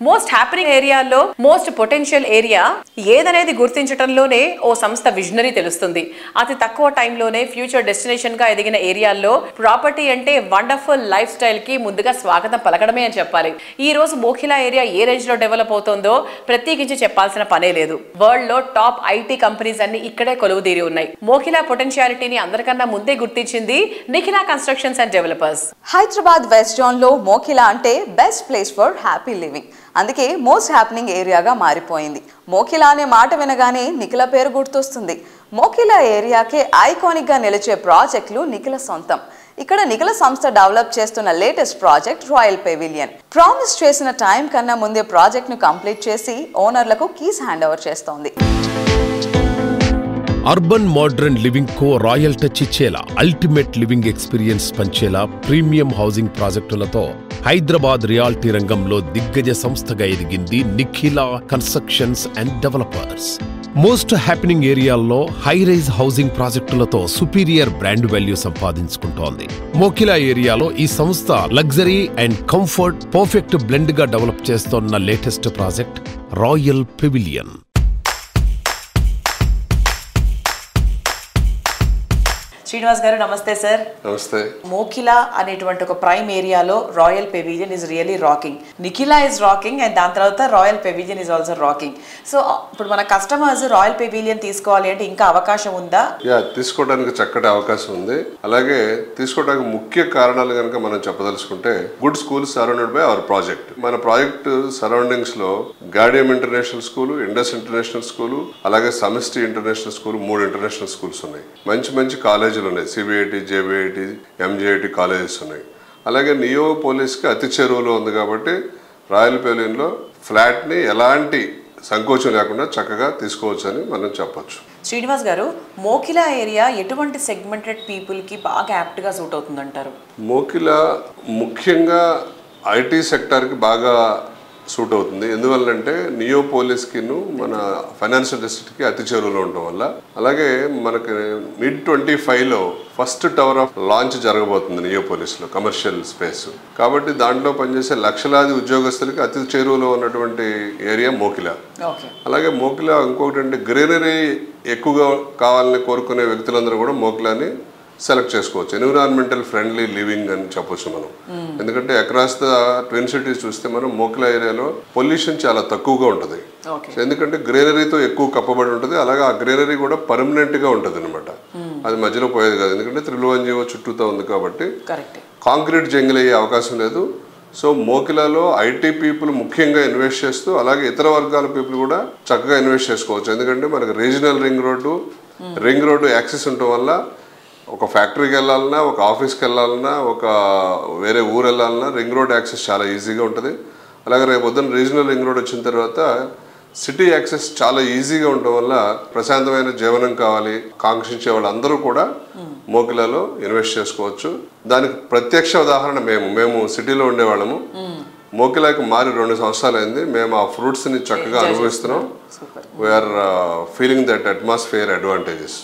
Most happening ఏరియాలో most potential area ఏదనేది గుర్తించడంలోనే ఓ సంస్థ visionary తెలుస్తుంది. అతి తక్కువ టైంలోనే ఫ్యూచర్ డెస్టినేషన్ గా ఎదిగిన ఏరియాల్లో ప్రాపర్టీ అంటే వండర్ఫుల్ లైఫ్ స్టైల్ కి ముందుగా స్వాగతం పలకడమే అని చెప్పాలి. ఈ రోజు మోఖిలా ఏరియా ఏ రేంజ్ లో డెవలప్ అవుతుందో ప్రత్యేకించి చెప్పాల్సిన పనే లేదు. వరల్డ్ లో టాప్ ఐటీ కంపెనీస్ అన్ని ఇక్కడే కొలువుదీరి ఉన్నాయి. మోఖిలా పొటెన్షియాలిటీని అందరికన్నా ముందే గుర్తించింది Nikhila constructions and developers. Hyderabad west zone లో మోఖిలా అంటే best place for happy living. అందుకే మోస్ట్ హ్యాపెనింగ్ ఏరియాగా మారిపోయింది. మోఖిలా అనే మాట వినగానే నిఖిల పేరు గుర్తొస్తుంది. మోఖిలా ఏరియాకే ఐకానిక్ గా నిలిచే ప్రాజెక్టులు నిఖిల సొంతం. ఇక్కడ నిఖిల సంస్థ డెవలప్ చేస్తున్న latest project royal pavilion. Promise చేసిన టైం కన్నా ముందే ప్రాజెక్ట్ ను కంప్లీట్ చేసి ఓనర్లకు కీస్ హ్యాండ్ ఓవర్ చేస్తోంది. అర్బన్ మోడర్న్ లివింగ్ కో రాయల్ టచ్ ఇచ్చేలా అల్టిమేట్ లివింగ్ ఎక్స్పీరియన్స్ పంచేలా ప్రీమియం హౌసింగ్ ప్రాజెక్టులతో హైదరాబాద్ రియాలిటీ రంగంలో దిగ్గజ సంస్థగా ఎదిగింది Nikhila constructions and developers. Most happening ఏరియాల్లో హై రైజ్ హౌసింగ్ ప్రాజెక్టులతో సుపీరియర్ బ్రాండ్ వాల్యూ సంపాదించుకుంటోంది. మోఖిలా ఏరియాలో ఈ సంస్థ luxury and comfort perfect blend గా డెవలప్ చేస్తోన్న latest project royal pavilion. Srinivas garu నమస్తే సార్. నమస్తే. మోఖిలా అనేటువంటి ఒక ప్రైమ్ ఏరియాలో royal pavilion is really rocking. Nikhila is rocking and దాని తర్వాత royal pavilion is also rocking. So ఇప్పుడు మన కస్టమర్స్ రాయల్ పెవిలియన్ తీసుకోవాలి అంటే ఇంకా అవకాశం ఉందా? తీసుకోవడానికి చక్కటి అవకాశం ఉంది. అలాగే తీసుకోవడానికి ముఖ్య కారణాలు కనుక మనం చెప్పదలుచుకుంటే good schools surrounded by our project. మన ప్రాజెక్ట్ సరౌండింగ్స్ లో Gaudium international school, Indus international school, అలాగే Samishti international school, 3 international schools ఉన్నాయి. మంచి మంచి కాలేజీలు ఉన్నాయి. సిబిఐటి, జేబిఐటి, ఎంజేఐటి కాలేజెస్ ఉన్నాయి. అలాగే నియోపోలిస్కి అతి చెరువులో ఉంది కాబట్టి రాయల్ పెవిలియన్లో ఫ్లాట్ని ఎలాంటి సంకోచం లేకుండా చక్కగా తీసుకోవచ్చు అని మనం చెప్పొచ్చు. శ్రీనివాస్ గారు, మోఖిలా ఏరియా ఎటువంటి సెగ్మెంటెడ్ పీపుల్కి బాగా యాప్ట్గా సూట్ అవుతుందంటారు? మోఖిలా ముఖ్యంగా ఐటీ సెక్టార్కి బాగా సూట్ అవుతుంది. ఎందువల్లంటే నియోపోలిస్కి మన ఫైనాన్షియల్ డిస్ట్రిక్ట్కి అతి చెరువులో ఉండటం వల్ల. అలాగే మనకి mid-25లో ఫస్ట్ టవర్ ఆఫ్ లాంచ్ జరగబోతుంది నియోపోలిస్లో, కమర్షియల్ స్పేస్. కాబట్టి దాంట్లో పనిచేసే లక్షలాది ఉద్యోగస్తులకి అతి చెరువులో ఉన్నటువంటి ఏరియా మోఖిలా. అలాగే మోఖిలా ఇంకొకటి అంటే గ్రీనరీ ఎక్కువగా కావాలని కోరుకునే వ్యక్తులందరూ కూడా మోఖిలాని సెలెక్ట్ చేసుకోవచ్చు. ఎన్విరాన్మెంటల్ ఫ్రెండ్లీ లివింగ్ అని చెప్పొచ్చు మనం. ఎందుకంటే అక్రాస్ ద ట్విన్ సిటీస్ చూస్తే మనం మోఖిలా ఏరియాలో పొల్యూషన్ చాలా తక్కువగా ఉంటుంది. ఎందుకంటే గ్రీనరీతో ఎక్కువ కప్పబడి ఉంటుంది. అలాగే ఆ గ్రీనరీ కూడా పర్మనెంట్ గా ఉంటుంది అనమాట. అది మధ్యలో పోయేది కాదు. ఎందుకంటే 301 చుట్టూతో ఉంది కాబట్టి కాంక్రీట్ జంగిల్ అయ్యే అవకాశం లేదు. సో మోఖిలాలో ఐటీ పీపుల్ ముఖ్యంగా ఇన్వెస్ట్ చేస్తూ, అలాగే ఇతర వర్గాల పీపుల్ కూడా చక్కగా ఇన్వెస్ట్ చేసుకోవచ్చు. ఎందుకంటే మనకు రీజనల్ రింగ్ రోడ్డు యాక్సెస్ ఉండటం వల్ల ఒక ఫ్యాక్టరీకి వెళ్ళాలన్నా, ఒక ఆఫీస్కి వెళ్ళాలన్నా, ఒక వేరే ఊరు వెళ్ళాలన్నా రింగ్ రోడ్ యాక్సెస్ చాలా ఈజీగా ఉంటుంది. అలాగే రేపు పొద్దున్న రీజనల్ రింగ్ రోడ్ వచ్చిన తర్వాత సిటీ యాక్సెస్ చాలా ఈజీగా ఉండటం వల్ల ప్రశాంతమైన జీవనం కావాలి కాంక్షించే వాళ్ళందరూ కూడా మోఖిలాలో ఇన్వెస్ట్ చేసుకోవచ్చు. దానికి ప్రత్యక్ష ఉదాహరణ మేము సిటీలో ఉండేవాళ్ళము. మోఖిలాకి మారి 2 సంవత్సరాలు అయింది. మేము ఆ ఫ్రూట్స్ని చక్కగా అనుభవిస్తున్నాం. We are feeling that atmosphere advantages.